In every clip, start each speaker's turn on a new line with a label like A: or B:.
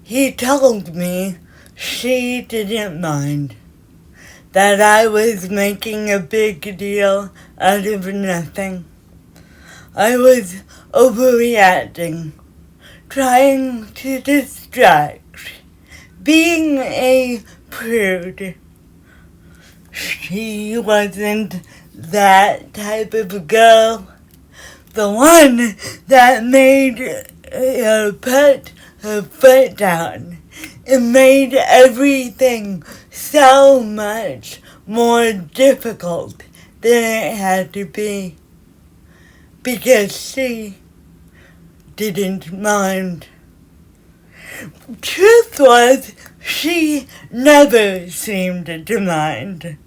A: he told me she didn't mind, that I was making a big deal out of nothing. I was overreacting, trying to distract, being a prude. She wasn't that type of girl. The one that made her put her foot down. It made everything so much more difficult than it had to be. Because she didn't mind. Truth was, she never seemed to mind.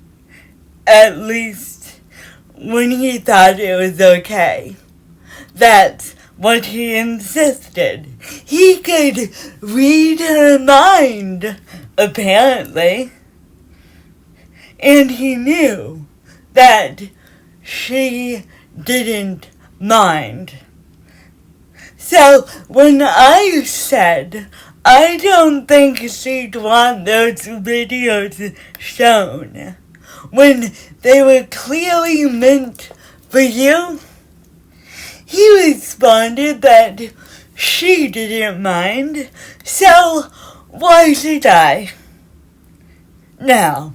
A: At least when he thought it was okay. That's what he insisted. He could read her mind, apparently. And he knew that she didn't mind. So when I said, I don't think she'd want those videos shown, when they were clearly meant for you, he responded that she didn't mind, so why should I? Now,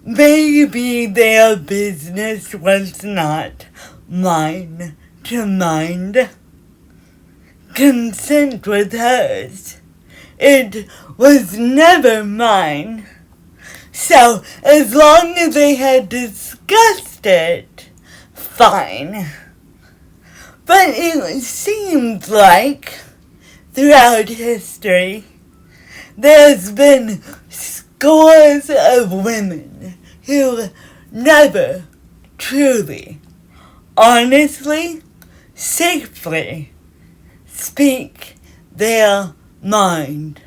A: maybe their business was not mine to mind. Consent was hers. It was never mine. So, as long as they had discussed it, fine. But it seems like, throughout history, there's been scores of women who never truly, honestly, safely speak their mind.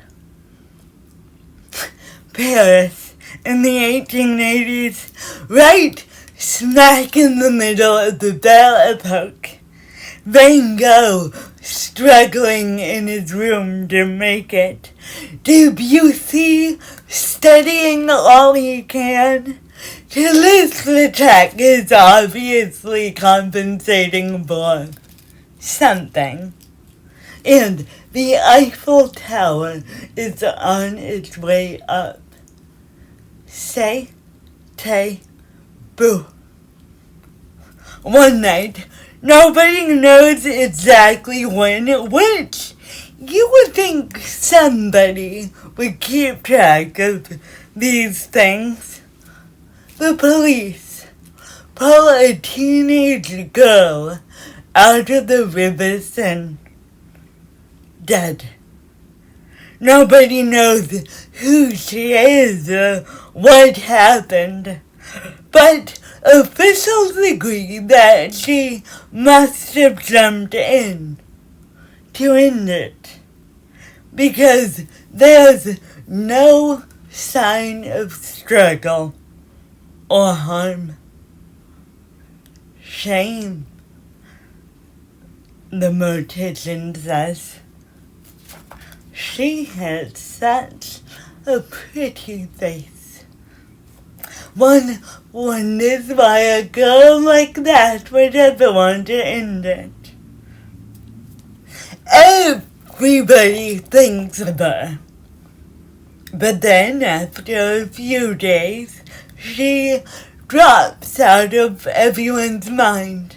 A: Paris in the 1880s, right smack in the middle of the Belle Epoque. Van Gogh struggling in his room to make it. Debussy studying all he can. Toulouse-Lautrec is obviously compensating for something. And the Eiffel Tower is on its way up. Say, te, boo. One night, nobody knows exactly when, which you would think somebody would keep track of these things. The police pull a teenage girl out of the river Seine, dead. Nobody knows who she is or what happened, but officials agree that she must have jumped in to end it, because there's no sign of struggle or harm. Shame, the mortician says. She had such a pretty face. One wonders why a girl like that would ever want to end it. Everybody thinks of her. But then, after a few days, she drops out of everyone's mind.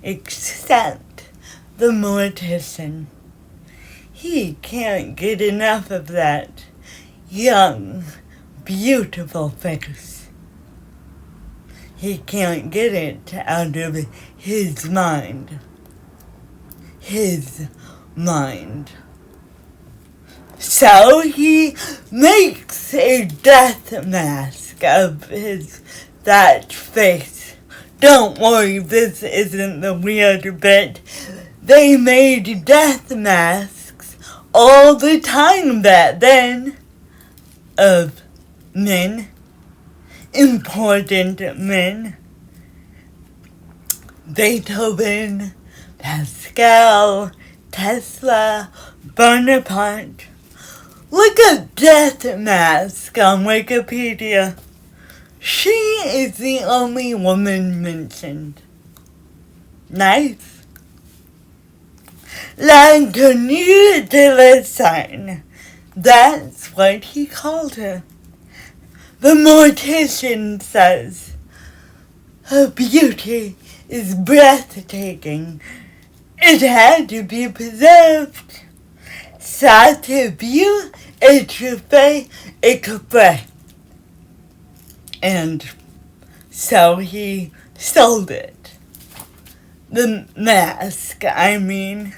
A: Except the mortician. He can't get enough of that young, beautiful face. He can't get it out of his mind. His mind. So he makes a death mask of that face. Don't worry, this isn't the weird bit. They made death masks all the time back then of men, important men. Beethoven, Pascal, Tesla, Bonaparte. Look at Death Mask on Wikipedia. She is the only woman mentioned. Nice. L'Inconnue de la Seine. That's what he called her. The mortician says, her beauty is breathtaking. It had to be preserved. Sa vue est fait exprès. And so he sold it. The mask, I mean.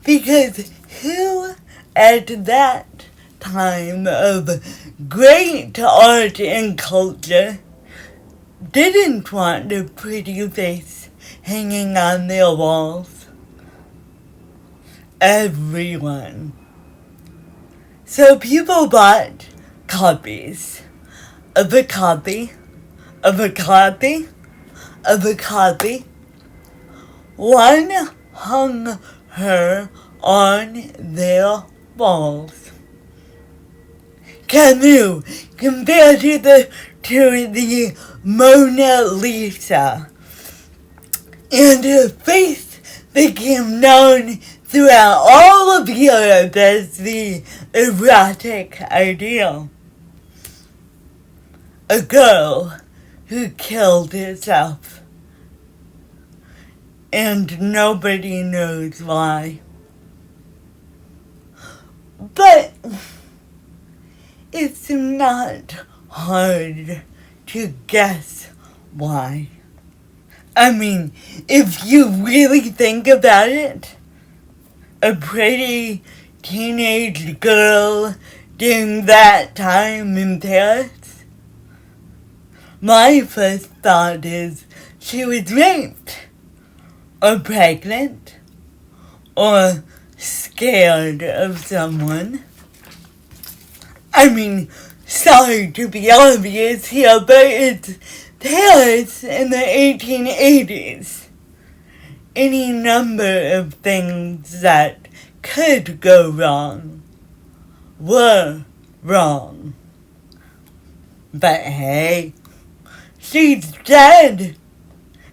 A: Because who at that time of great art and culture didn't want a pretty face hanging on their walls? Everyone. So people bought copies of a copy of a copy of a copy. One hung her on their walls. Camus compared to the Mona Lisa, and her face became known throughout all of Europe as the erotic ideal. A girl who killed herself, and nobody knows why. But it's not hard to guess why. I mean, if you really think about it, a pretty teenage girl during that time in Paris, my first thought is she was raped, or pregnant, or scared of someone. I mean, sorry to be obvious here, but it's Paris in the 1880s. Any number of things that could go wrong were wrong. But hey, she's dead,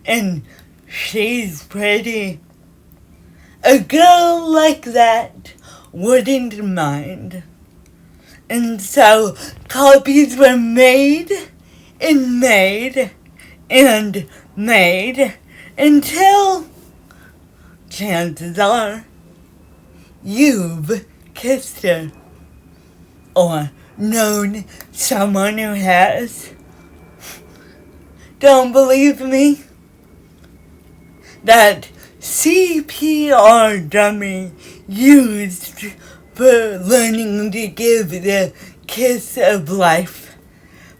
A: and she's pretty. A girl like that wouldn't mind. And so copies were made and made and made until, chances are, you've kissed her or known someone who has. Don't believe me? That CPR dummy used for learning to give the kiss of life.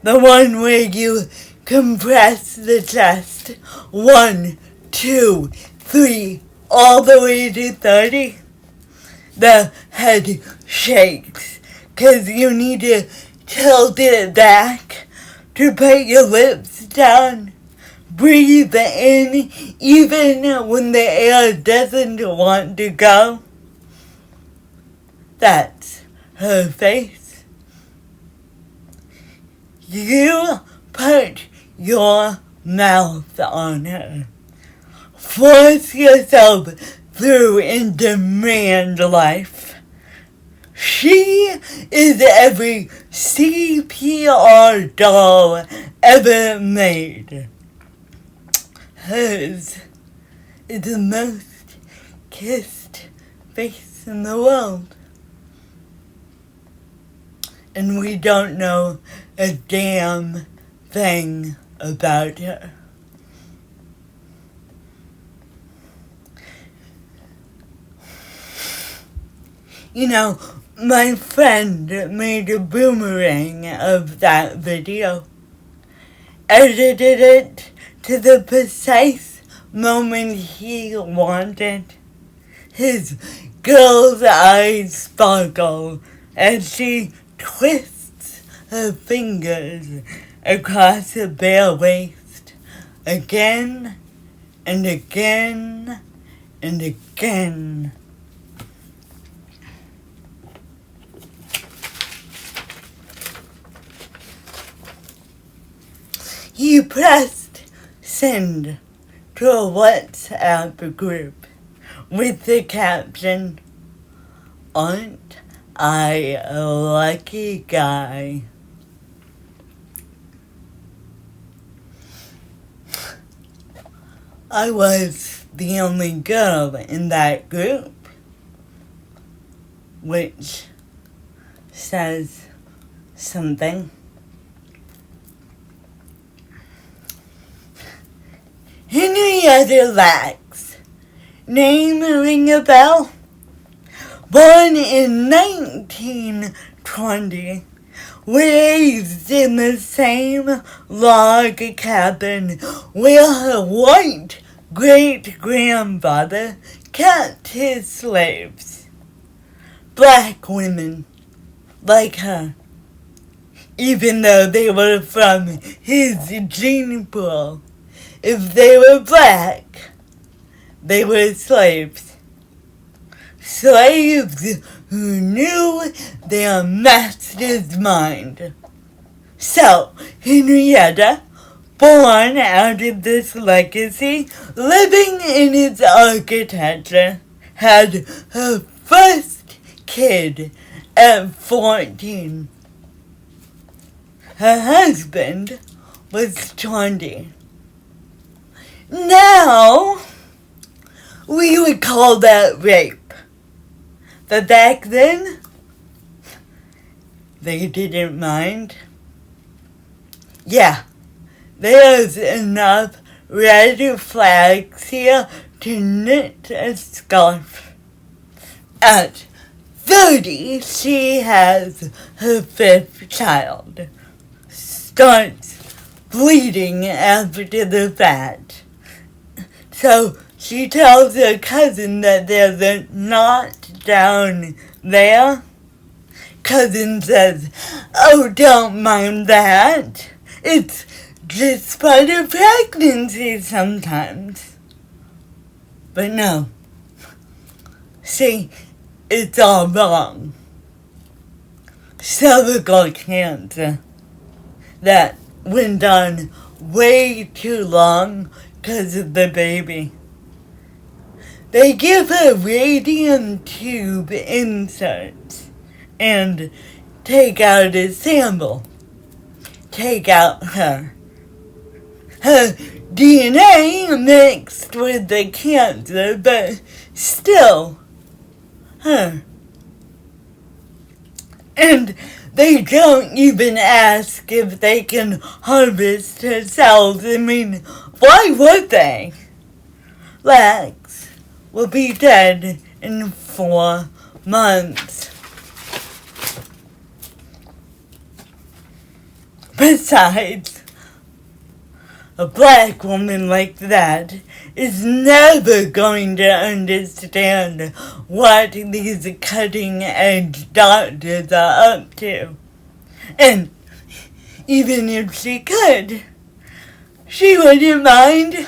A: The one where you compress the chest 1, 2, 3, all the way to 30. The head shakes because you need to tilt it back to put your lips down. Breathe in even when the air doesn't want to go. That's her face. You put your mouth on her. Force yourself through and demand life. She is every CPR doll ever made. Hers is the most kissed face in the world. And we don't know a damn thing about her. You know, my friend made a boomerang of that video, edited it to the precise moment he wanted. His girl's eyes sparkle as she twists her fingers across her bare waist again and again and again. he pressed send to a WhatsApp group with the caption, "Aren't I a lucky guy?" I was the only girl in that group, which says something. Henrietta Lacks. Name ring a bell? Born in 1920, raised in the same log cabin where her white great-grandfather kept his slaves. Black women like her, even though they were from his gene pool. If they were black, they were slaves. Slaves who knew their master's mind. So, Henrietta, born out of this legacy, living in its architecture, had her first kid at 14. Her husband was 20. Now, we would call that rape. But back then, they didn't mind. Yeah, there's enough red flags here to knit a scarf. At 30, she has her 5th child. Starts bleeding after the fact. So she tells her cousin that there's a knot down there. Cousin says, "Oh, don't mind that. It's just part of pregnancy sometimes." But no. See, it's all wrong. Cervical cancer that went on way too long because of the baby. They give her radium tube inserts and take out a sample. Take out her DNA mixed with the cancer, but still her. And they don't even ask if they can harvest her cells. I mean, why would they? Lex will be dead in 4 months. Besides, a black woman like that is never going to understand what these cutting-edge doctors are up to. And even if she could, she wouldn't mind.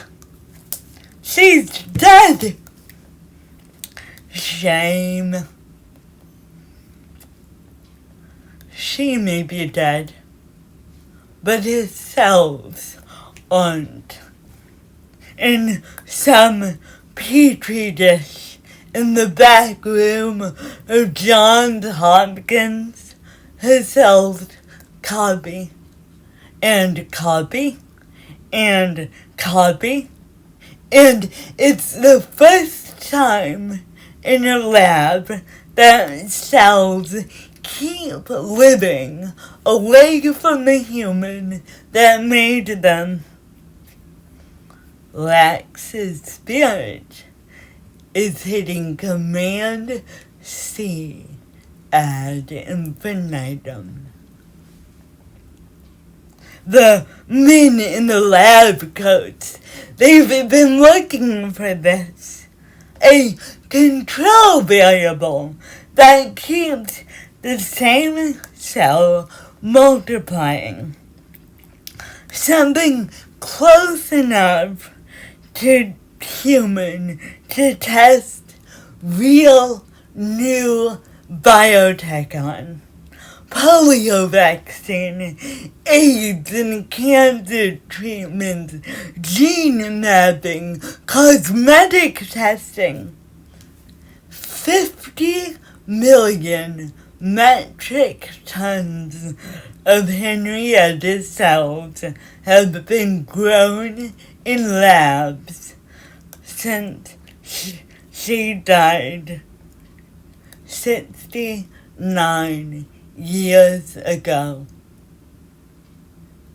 A: She's dead. Shame. She may be dead, but his cells aren't. In some petri dish in the back room of Johns Hopkins, his cells copy and copy and copy, and it's the first time in a lab that cells keep living away from the human that made them. Lax's spirit is hitting Command C ad infinitum. The men in the lab coats, they've been looking for this. A control variable that keeps the same cell multiplying. Something close enough to human to test real new biotech on. polio vaccine, AIDS and cancer treatments, gene mapping, cosmetic testing. 50 million metric tons of Henrietta cells have been grown in labs since she died 69 years ago.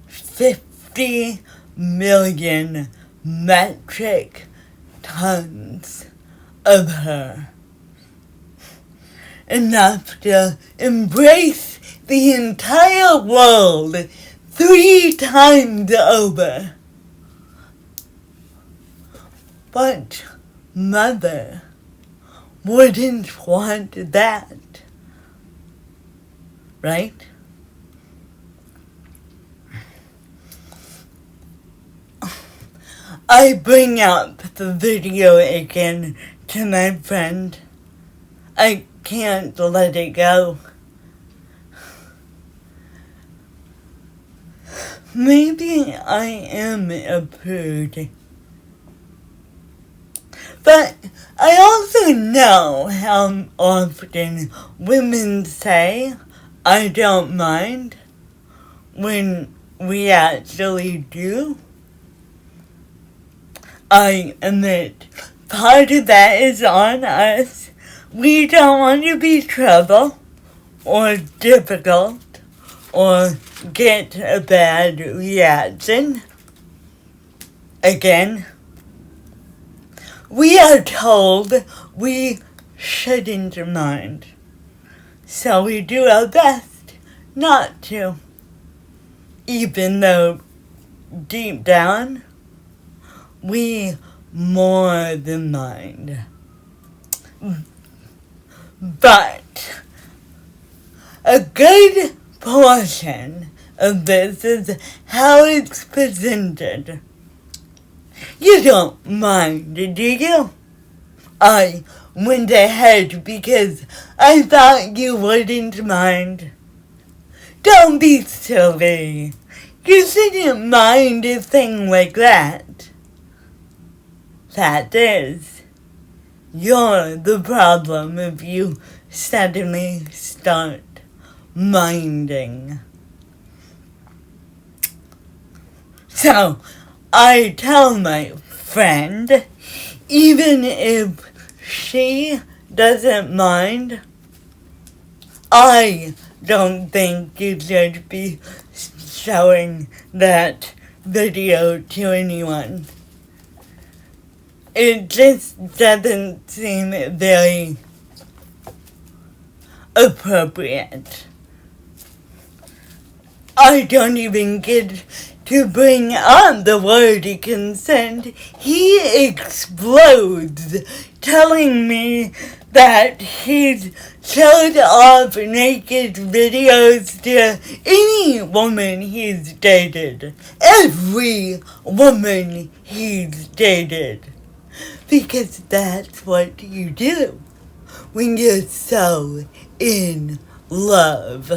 A: 50 million metric tons of her. Enough to embrace the entire world 3 times over. But Mother wouldn't want that, right? I bring up the video again to my friend. I can't let it go. Maybe I am a prude. But I also know how often women say, I don't mind, when we actually do. I admit, part of that is on us. We don't want to be trouble, or difficult, or get a bad reaction. Again, we are told we shouldn't mind, so we do our best not to, even though deep down, we more than mind. But a good portion of this is how it's presented. You don't mind, do you? I went ahead because I thought you wouldn't mind. Don't be silly. You shouldn't mind a thing like that. Fact is, you're the problem if you suddenly start minding. So, I tell my friend, even if she doesn't mind, I don't think you should be showing that video to anyone. It just doesn't seem very appropriate. I don't even get to bring up the word consent. He explodes, telling me that he's showed off naked videos to any woman he's dated. Every woman he's dated. Because that's what you do when you're so in love.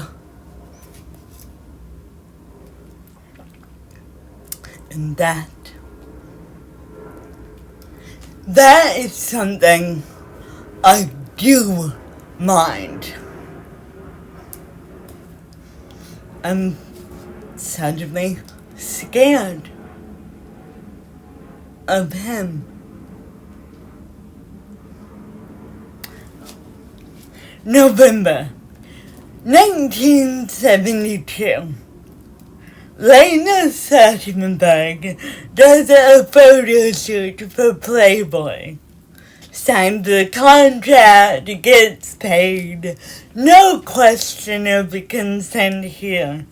A: And that is something I do mind. I'm suddenly scared of him. November 1972. Lena Sachsenberg does a photo shoot for Playboy. Signs the contract, gets paid. No question of consent here.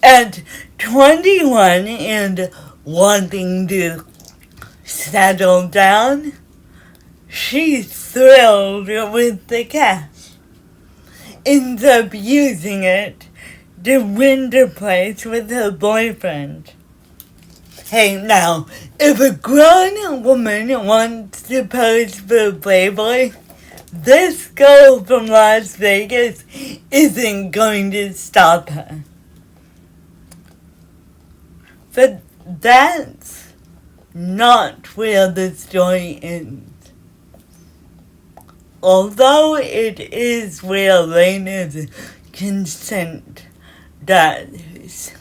A: At 21 and wanting to settle down, she's thrilled with the cash. Ends up using it to rent a place with her boyfriend. Hey, now, if a grown woman wants to pose for Playboy, this girl from Las Vegas isn't going to stop her. But that's not where the story ends. Although it is where Lena's consent dies.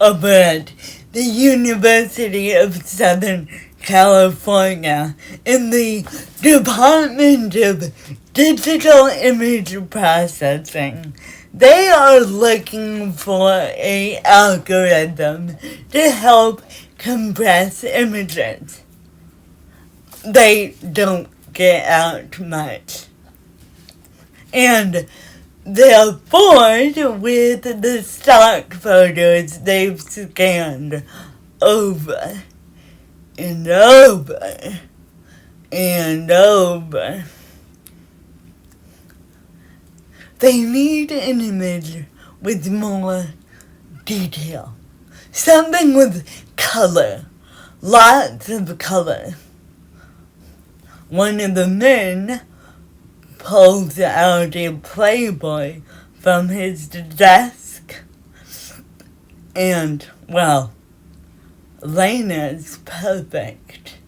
A: Over at the University of Southern California, in the Department of Digital Image Processing, they are looking for an algorithm to help compress images. They don't get out much. And they're bored with the stock photos they've scanned over and over and over. They need an image with more detail. Something with color. Lots of color. One of the men pulls out a Playboy from his desk. And, well, Lena's perfect.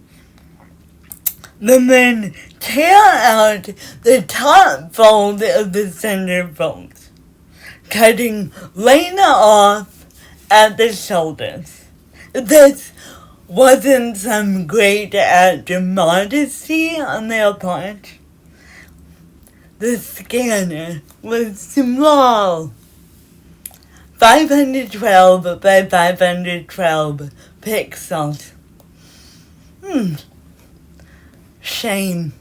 A: The men tear out the top fold of the centerfold, cutting Lena off at the shoulders. This wasn't some great act of modesty on their part. The scanner was small, 512 by 512 pixels. Shame.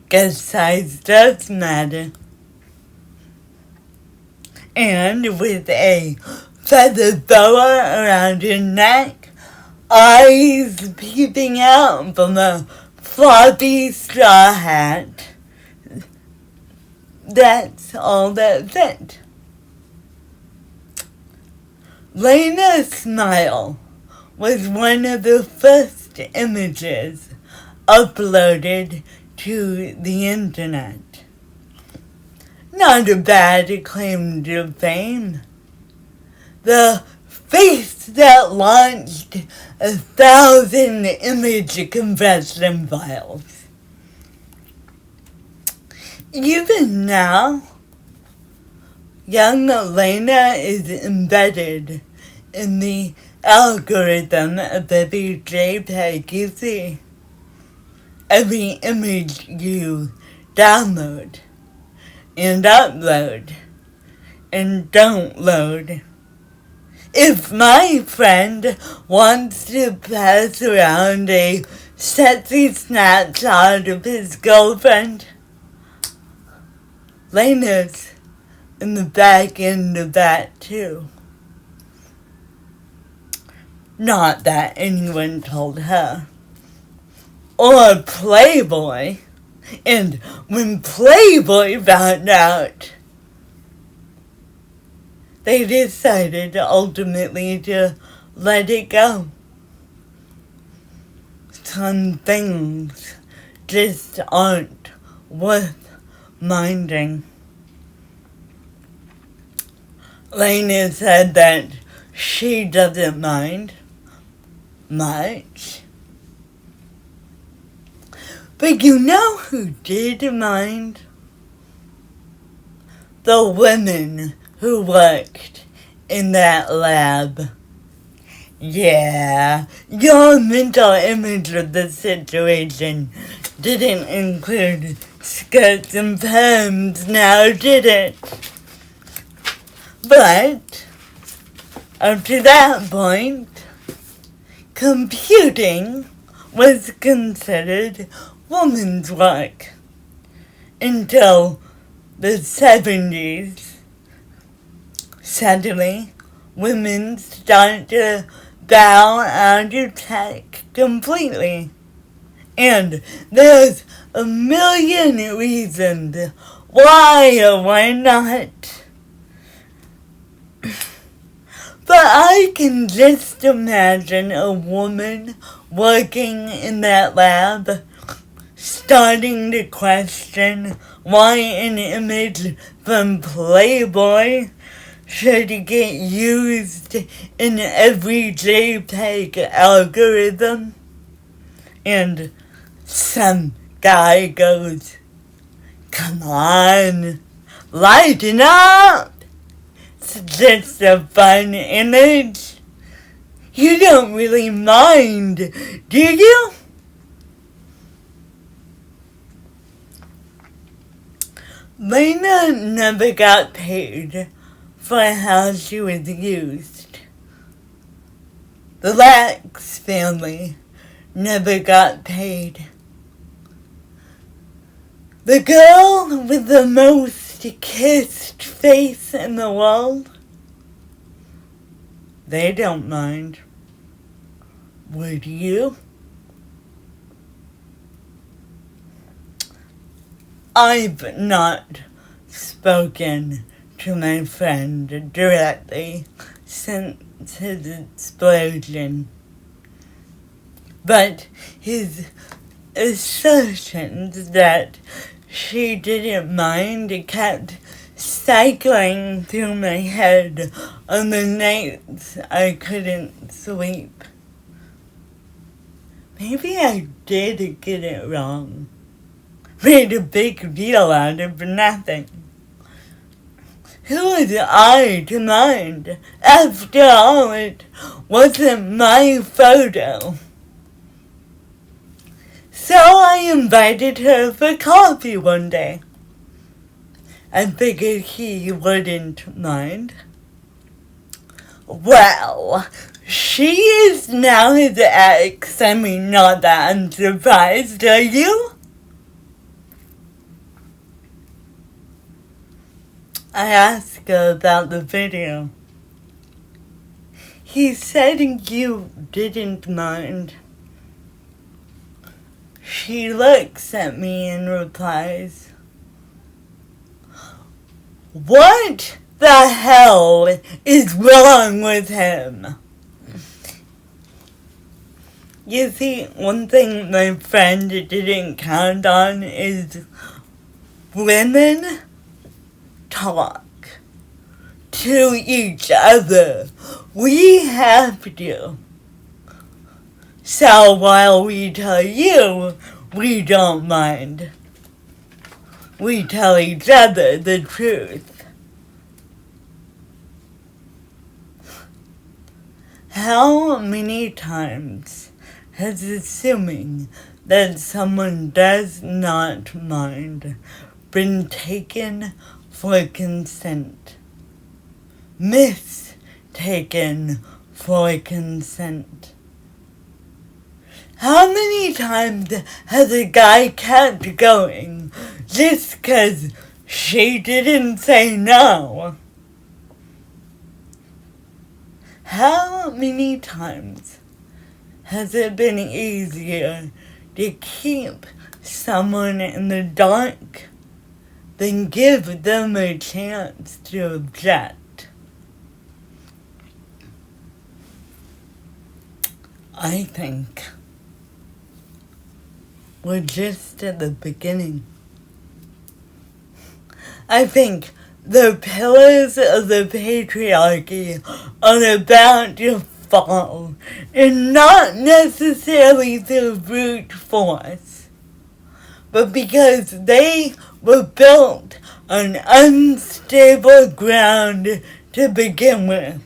A: Guess size does matter. And with a feather boa around her neck, eyes peeping out from a floppy straw hat. That's all that fit. Lena's smile was one of the first images uploaded to the internet. Not a bad claim to fame. The face that launched 1,000 image compression files. Even now, young Lena is embedded in the algorithm of every JPEG you see. Every image you download and upload and don't load. If my friend wants to pass around a sexy snapshot of his girlfriend, Lena's in the back end of that too. Not that anyone told her. Or Playboy. And when Playboy found out, they decided ultimately to let it go. Some things just aren't worth minding. Lena said that she doesn't mind much. But you know who did mind? The women who worked in that lab. Yeah, your mental image of the situation didn't include skirts and perms now, did it? But, up to that point, computing was considered woman's work until the 70s. Suddenly, women start to bow out of tech completely. And there's a million reasons why or why not. But I can just imagine a woman working in that lab starting to question why an image from Playboy should get used in every JPEG algorithm. And some guy goes, "Come on, lighten up! It's just a fun image. You don't really mind, do you?" Lena never got paid for how she was used. The Lax family never got paid. The girl with the most kissed face in the world, they don't mind. Would you? I've not spoken to my friend directly since his explosion, but his assertions that she didn't mind kept cycling through my head on the nights I couldn't sleep. Maybe I did get it wrong. Made a big deal out of nothing. Who was I to mind? After all, it wasn't my photo. So I invited her for coffee one day. I figured he wouldn't mind. Well, she is now his ex. I mean, not that I'm surprised, are you? I asked her about the video. He said you didn't mind. She looks at me and replies, "What the hell is wrong with him?" You see, one thing my friend didn't count on is women talk to each other. We have to. So while we tell you we don't mind, we tell each other the truth. How many times has assuming that someone does not mind been taken for consent? Mistaken for consent. How many times has a guy kept going just 'cause she didn't say no? How many times has it been easier to keep someone in the dark than give them a chance to object? I think we're just at the beginning. I think the pillars of the patriarchy are about to fall, and not necessarily through brute force, but because they were built on unstable ground to begin with.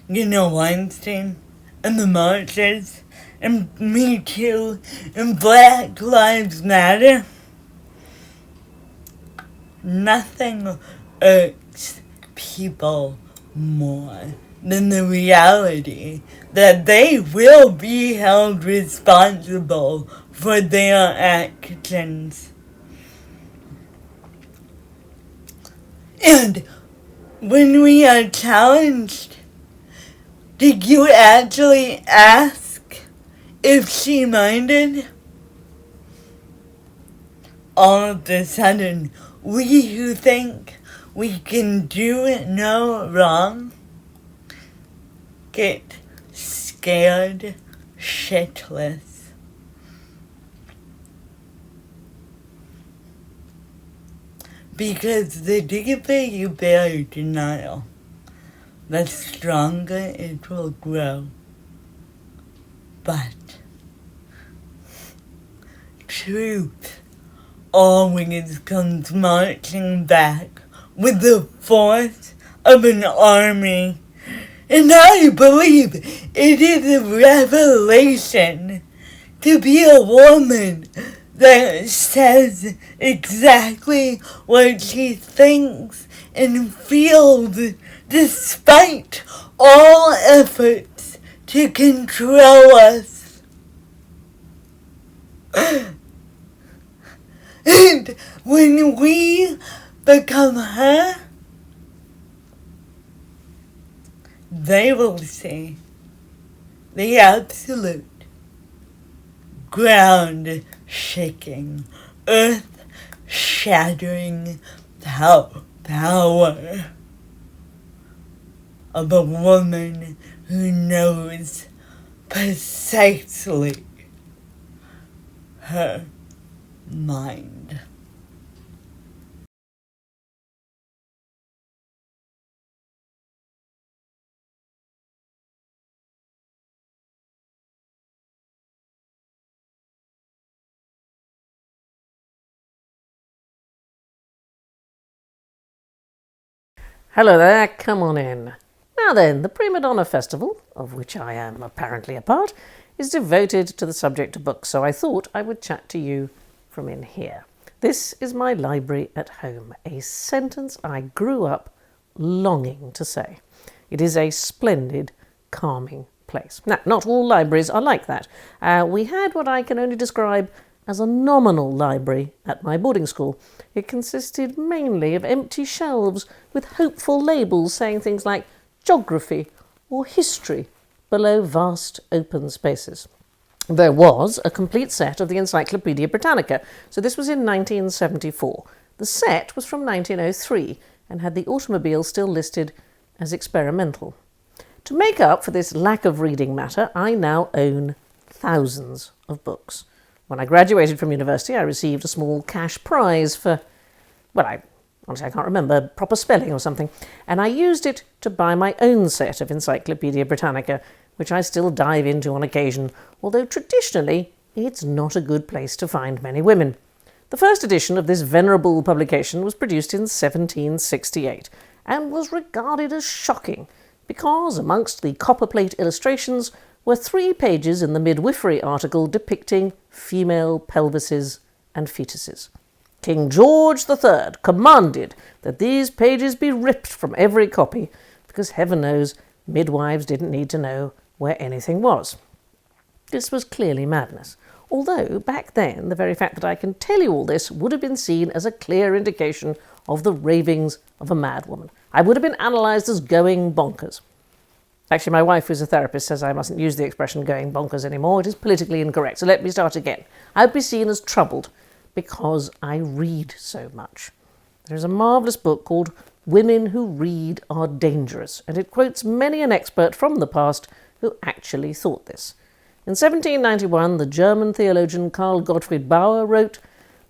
A: You know, Weinstein and the marches and Me Too and Black Lives Matter? Nothing irks people more than the reality that they will be held responsible for their actions. And when we are challenged, did you actually ask if she minded? All of a sudden, we who think we can do no wrong get scared shitless. because the deeper you bury denial, the stronger it will grow. But truth always comes marching back with the force of an army. And I believe it is a revelation to be a woman that says exactly what she thinks and feels despite all efforts to control us. And when we become her, they will see the absolute, ground-shaking, earth-shattering power of a woman who knows precisely her mind.
B: Hello there, come on in. Now then, the Primadonna Festival, of which I am apparently a part, is devoted to the subject of books, so I thought I would chat to you from in here. This is my library at home, a sentence I grew up longing to say. It is a splendid, calming place. Now, not all libraries are like that. We had what I can only describe as a nominal library at my boarding school. It consisted mainly of empty shelves with hopeful labels saying things like geography or history below vast open spaces. There was a complete set of the Encyclopaedia Britannica, so this was in 1974. The set was from 1903 and had the automobile still listed as experimental. To make up for this lack of reading matter, I now own thousands of books. When I graduated from university, I received a small cash prize for, honestly I can't remember, proper spelling or something, and I used it to buy my own set of Encyclopaedia Britannica, which I still dive into on occasion, although traditionally it's not a good place to find many women. The first edition of this venerable publication was produced in 1768, and was regarded as shocking, because amongst the copperplate illustrations were 3 pages in the midwifery article depicting female pelvises and fetuses. King George III commanded that these pages be ripped from every copy, because heaven knows midwives didn't need to know where anything was. This was clearly madness, although back then the very fact that I can tell you all this would have been seen as a clear indication of the ravings of a madwoman. I would have been analysed as going bonkers. Actually, my wife, who's a therapist, says I mustn't use the expression going bonkers anymore. It is politically incorrect. So let me start again. I'd be seen as troubled because I read so much. There is a marvellous book called Women Who Read Are Dangerous, and it quotes many an expert from the past who actually thought this. In 1791, the German theologian Karl Gottfried Bauer wrote,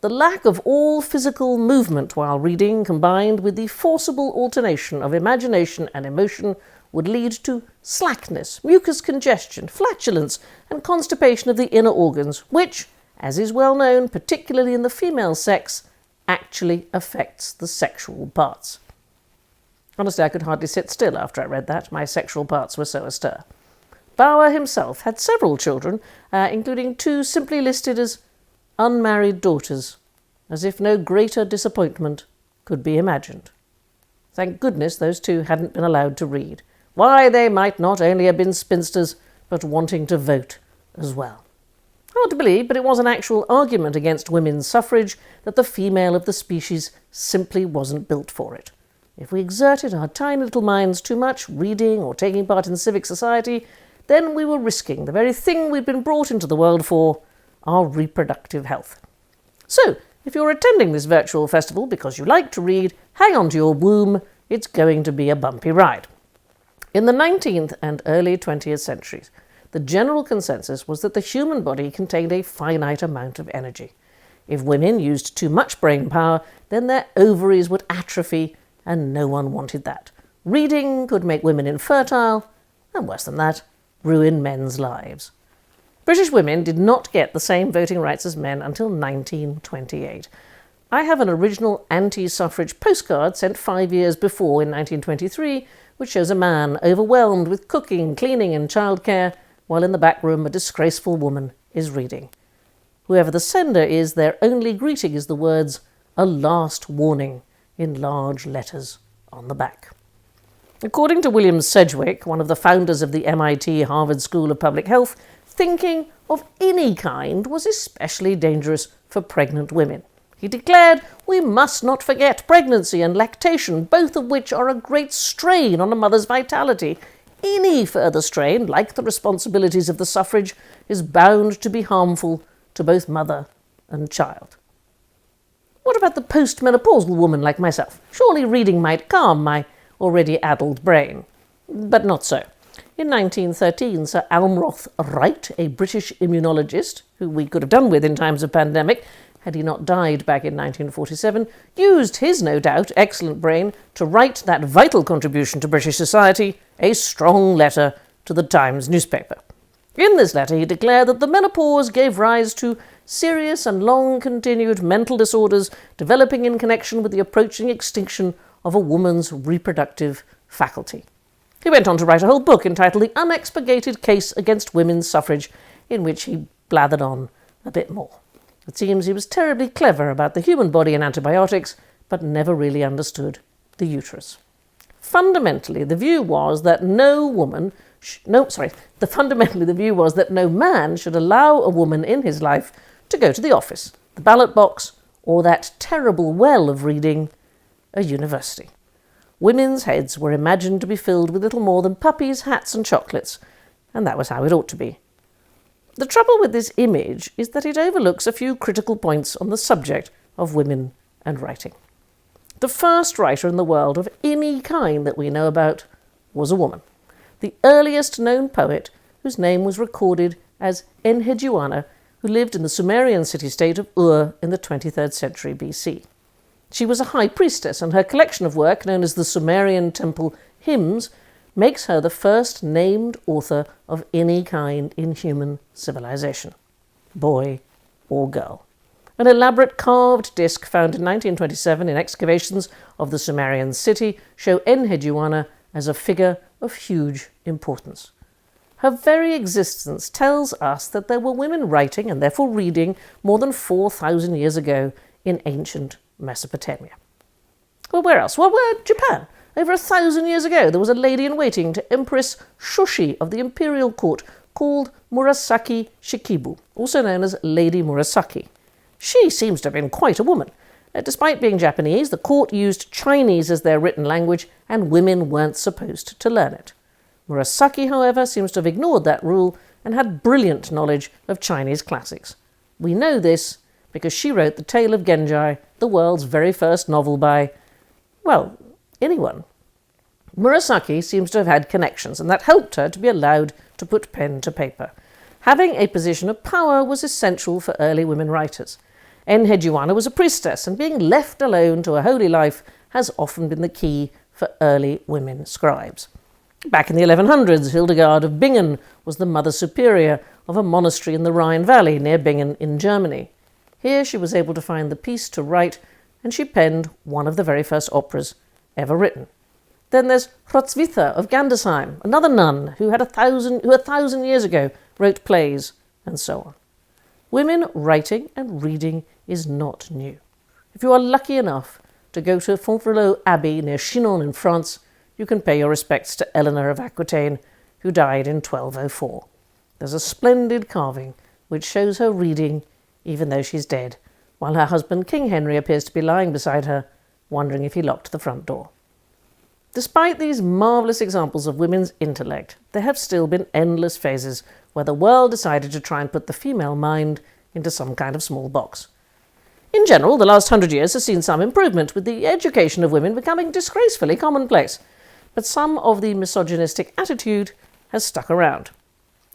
B: "The lack of all physical movement while reading, combined with the forcible alternation of imagination and emotion, would lead to slackness, mucous congestion, flatulence, and constipation of the inner organs, which, as is well known, particularly in the female sex, actually affects the sexual parts." Honestly, I could hardly sit still after I read that. My sexual parts were so astir. Bauer himself had several children, including 2 simply listed as unmarried daughters, as if no greater disappointment could be imagined. Thank goodness those 2 hadn't been allowed to read. Why, they might not only have been spinsters, but wanting to vote as well. Hard to believe, but it was an actual argument against women's suffrage that the female of the species simply wasn't built for it. If we exerted our tiny little minds too much, reading or taking part in civic society, then we were risking the very thing we'd been brought into the world for, our reproductive health. So, if you're attending this virtual festival because you like to read, hang on to your womb, it's going to be a bumpy ride. In the 19th and early 20th centuries, the general consensus was that the human body contained a finite amount of energy. If women used too much brain power, then their ovaries would atrophy, and no one wanted that. Reading could make women infertile, and worse than that, ruin men's lives. British women did not get the same voting rights as men until 1928. I have an original anti-suffrage postcard sent 5 years before in 1923, which shows a man overwhelmed with cooking, cleaning and childcare, while in the back room a disgraceful woman is reading. Whoever the sender is, their only greeting is the words, "A last warning," in large letters on the back. According to William Sedgwick, one of the founders of the MIT Harvard School of Public Health, thinking of any kind was especially dangerous for pregnant women. He declared, "We must not forget pregnancy and lactation, both of which are a great strain on a mother's vitality. Any further strain, like the responsibilities of the suffrage, is bound to be harmful to both mother and child." What about the postmenopausal woman like myself? Surely reading might calm my already addled brain. But not so. In 1913, Sir Almroth Wright, a British immunologist, who we could have done with in times of pandemic, had he not died back in 1947, used his, no doubt, excellent brain to write that vital contribution to British society, a strong letter to the Times newspaper. In this letter he declared that the menopause gave rise to serious and long-continued mental disorders developing in connection with the approaching extinction of a woman's reproductive faculty. He went on to write a whole book entitled The Unexpurgated Case Against Women's Suffrage, in which he blathered on a bit more. It seems he was terribly clever about the human body and antibiotics, but never really understood the uterus. Fundamentally, the view was that no man should allow a woman in his life to go to the office, the ballot box, or that terrible well of reading, a university. Women's heads were imagined to be filled with little more than puppies, hats and chocolates, and that was how it ought to be. The trouble with this image is that it overlooks a few critical points on the subject of women and writing. The first writer in the world of any kind that we know about was a woman. The earliest known poet, whose name was recorded as Enheduanna, who lived in the Sumerian city-state of Ur in the 23rd century BC. She was a high priestess, and her collection of work, known as the Sumerian Temple Hymns, makes her the first named author of any kind in human civilization, boy or girl. An elaborate carved disc found in 1927 in excavations of the Sumerian city show Enheduanna as a figure of huge importance. Her very existence tells us that there were women writing and therefore reading more than 4,000 years ago in ancient Mesopotamia. Well, where else? Well, Japan. Over 1,000 years ago, there was a lady-in-waiting to Empress Shoshi of the imperial court called Murasaki Shikibu, also known as Lady Murasaki. She seems to have been quite a woman. Despite being Japanese, the court used Chinese as their written language, and women weren't supposed to learn it. Murasaki, however, seems to have ignored that rule and had brilliant knowledge of Chinese classics. We know this because she wrote The Tale of Genji, the world's very first novel by, well, anyone. Murasaki seems to have had connections, and that helped her to be allowed to put pen to paper. Having a position of power was essential for early women writers. Enheduanna was a priestess, and being left alone to a holy life has often been the key for early women scribes. Back in the 1100s, Hildegard of Bingen was the mother superior of a monastery in the Rhine Valley near Bingen in Germany. Here she was able to find the peace to write, and she penned one of the very first operas ever written. Then there's Hrotsvitha of Gandersheim, another nun who 1,000 years ago wrote plays, and so on. Women writing and reading is not new. If you are lucky enough to go to Finborough Abbey near Chinon in France, you can pay your respects to Eleanor of Aquitaine, who died in 1204. There's a splendid carving which shows her reading, even though she's dead, while her husband King Henry appears to be lying beside her, wondering if he locked the front door. Despite these marvellous examples of women's intellect, there have still been endless phases where the world decided to try and put the female mind into some kind of small box. In general, the last 100 years has seen some improvement, with the education of women becoming disgracefully commonplace, but some of the misogynistic attitude has stuck around.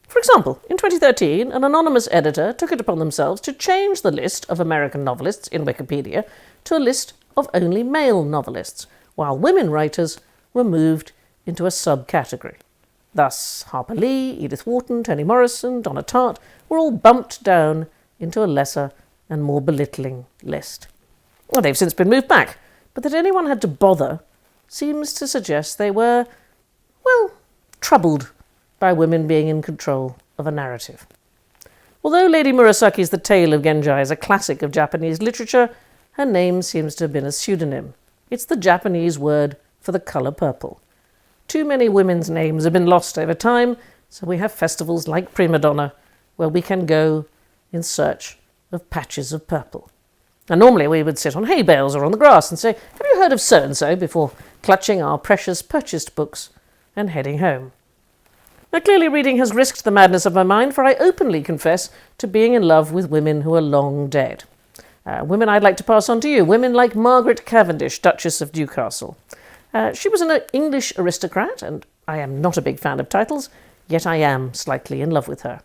B: For example, in 2013, an anonymous editor took it upon themselves to change the list of American novelists in Wikipedia to a list of only male novelists, while women writers were moved into a subcategory. Thus, Harper Lee, Edith Wharton, Toni Morrison, Donna Tartt were all bumped down into a lesser and more belittling list. Well, they've since been moved back, but that anyone had to bother seems to suggest they were, well, troubled by women being in control of a narrative. Although Lady Murasaki's The Tale of Genji is a classic of Japanese literature, her name seems to have been a pseudonym. It's the Japanese word for the colour purple. Too many women's names have been lost over time, so we have festivals like Primadonna, where we can go in search of patches of purple. And normally we would sit on hay bales or on the grass and say, "Have you heard of so-and-so?" before clutching our precious purchased books and heading home. Now, clearly reading has risked the madness of my mind, for I openly confess to being in love with women who are long dead. Women I'd like to pass on to you. Women like Margaret Cavendish, Duchess of Newcastle. She was an English aristocrat, and I am not a big fan of titles, yet I am slightly in love with her.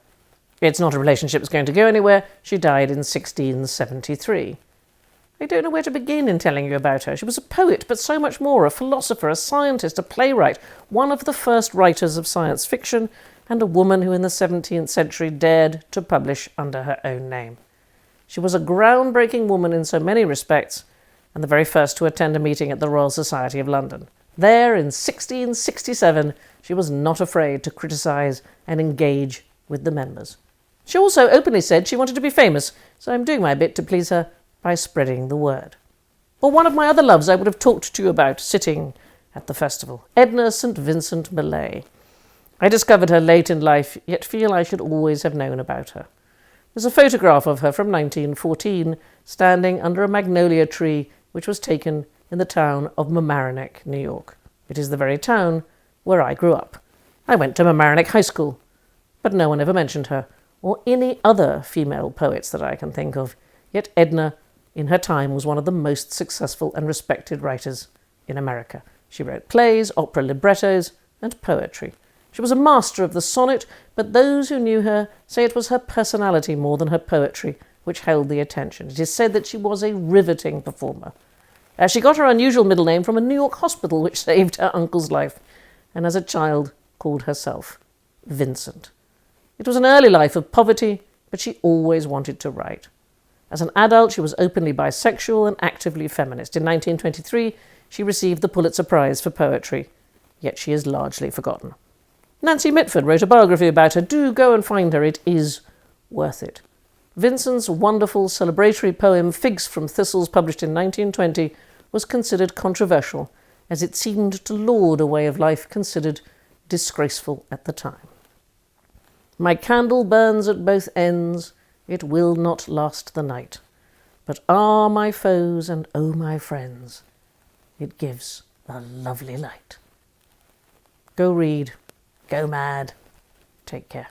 B: It's not a relationship that's going to go anywhere. She died in 1673. I don't know where to begin in telling you about her. She was a poet, but so much more, a philosopher, a scientist, a playwright, one of the first writers of science fiction, and a woman who in the 17th century dared to publish under her own name. She was a groundbreaking woman in so many respects, and the very first to attend a meeting at the Royal Society of London. There, in 1667, she was not afraid to criticise and engage with the members. She also openly said she wanted to be famous, so I'm doing my bit to please her by spreading the word. Or one of my other loves I would have talked to you about sitting at the festival, Edna St. Vincent Millay. I discovered her late in life, yet feel I should always have known about her. There's a photograph of her from 1914, standing under a magnolia tree, which was taken in the town of Mamaroneck, New York. It is the very town where I grew up. I went to Mamaroneck High School, but no one ever mentioned her, or any other female poets that I can think of, yet Edna, in her time, was one of the most successful and respected writers in America. She wrote plays, opera librettos, and poetry. She was a master of the sonnet, but those who knew her say it was her personality more than her poetry which held the attention. It is said that she was a riveting performer. She got her unusual middle name from a New York hospital which saved her uncle's life, and as a child called herself Vincent. It was an early life of poverty, but she always wanted to write. As an adult, she was openly bisexual and actively feminist. In 1923, she received the Pulitzer Prize for poetry, yet she is largely forgotten. Nancy Mitford wrote a biography about her. Do go and find her. It is worth it. Vincent's wonderful celebratory poem Figs from Thistles, published in 1920, was considered controversial, as it seemed to laud a way of life considered disgraceful at the time. My candle burns at both ends, it will not last the night. But ah, my foes and oh, my friends, it gives a lovely light. Go read. Go mad. Take care.